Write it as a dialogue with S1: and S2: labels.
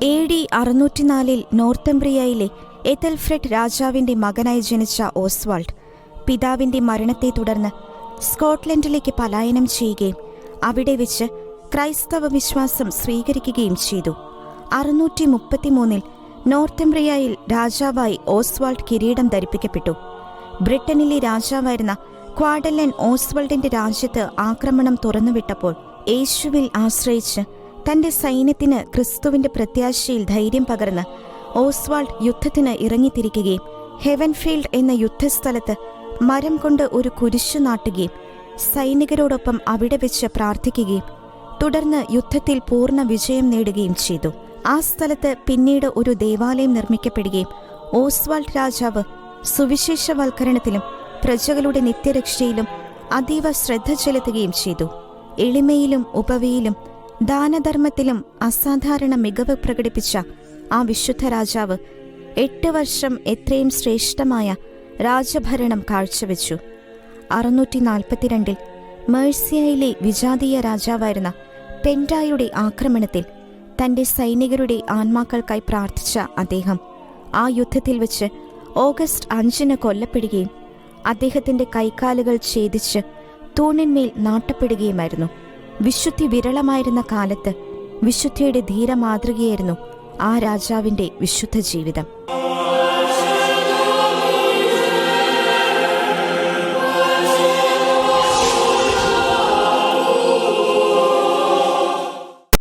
S1: AD 604 നോർത്തംബ്രിയയിലെ എഥൽഫ്രെഡ് രാജാവിന്റെ മകനായി ജനിച്ച ഓസ്വാൾഡ് പിതാവിന്റെ മരണത്തെ തുടർന്ന് സ്കോട്ട്ലൻഡിലേക്ക് പലായനം ചെയ്യുകയും അവിടെ വെച്ച് ക്രൈസ്തവ വിശ്വാസം സ്വീകരിക്കുകയും ചെയ്തു. 633 നോർത്തംബ്രിയയിൽ രാജാവായി ഓസ്വാൾഡ് കിരീടം ധരിപ്പിക്കപ്പെട്ടു. ബ്രിട്ടനിലെ രാജാവായിരുന്ന ക്വാഡലൻ ഓസ്വാൾഡിന്റെ രാജ്യത്ത് ആക്രമണം തുറന്നുവിട്ടപ്പോൾ യേശുവിൽ ആശ്രയിച്ച് തന്റെ സൈന്യത്തിന് ക്രിസ്തുവിന്റെ പ്രത്യാശയിൽ ധൈര്യം പകർന്ന് ഓസ്വാൾഡ് യുദ്ധത്തിന് ഇറങ്ങിത്തിരിക്കുകയും ഹെവൻഫീൽഡ് എന്ന യുദ്ധസ്ഥലത്ത് മരം കൊണ്ട് ഒരു കുരിശു നാട്ടുകയും സൈനികരോടൊപ്പം അവിടെ വെച്ച് പ്രാർത്ഥിക്കുകയും തുടർന്ന് യുദ്ധത്തിൽ പൂർണ്ണ വിജയം നേടുകയും ചെയ്തു. ആ സ്ഥലത്ത് പിന്നീട് ഒരു ദേവാലയം നിർമ്മിക്കപ്പെടുകയും ഓസ്വാൾഡ് രാജാവ് സുവിശേഷവൽക്കരണത്തിലും പ്രജകളുടെ നിത്യരക്ഷയിലും അതീവ ശ്രദ്ധ ചെലുത്തുകയും ചെയ്തു. എളിമയിലും ഉപവിയിലും ദാനധർമ്മത്തിലും അസാധാരണ മികവ് പ്രകടിപ്പിച്ച ആ വിശുദ്ധ രാജാവ് 8 വർഷം എത്രയും ശ്രേഷ്ഠമായ രാജഭരണം കാഴ്ചവെച്ചു. 642 മേഴ്സിയയിലെ വിജാതീയ രാജാവായിരുന്ന പെൻഡായുടെ ആക്രമണത്തിൽ തന്റെ സൈനികരുടെ ആത്മാക്കൾക്കായി പ്രാർത്ഥിച്ച അദ്ദേഹം ആ യുദ്ധത്തിൽ വെച്ച് ഓഗസ്റ്റ് 5 കൊല്ലപ്പെടുകയും അദ്ദേഹത്തിന്റെ കൈക്കാലുകൾ ഛേദിച്ച് തൂണിന്മേൽ നാട്ടപ്പെടുകയുമായിരുന്നു. വിശുദ്ധി വിരളമായിരുന്ന കാലത്ത് വിശുദ്ധിയുടെ ധീരമാതൃകയായിരുന്നു ആ രാജാവിന്റെ വിശുദ്ധ ജീവിതം.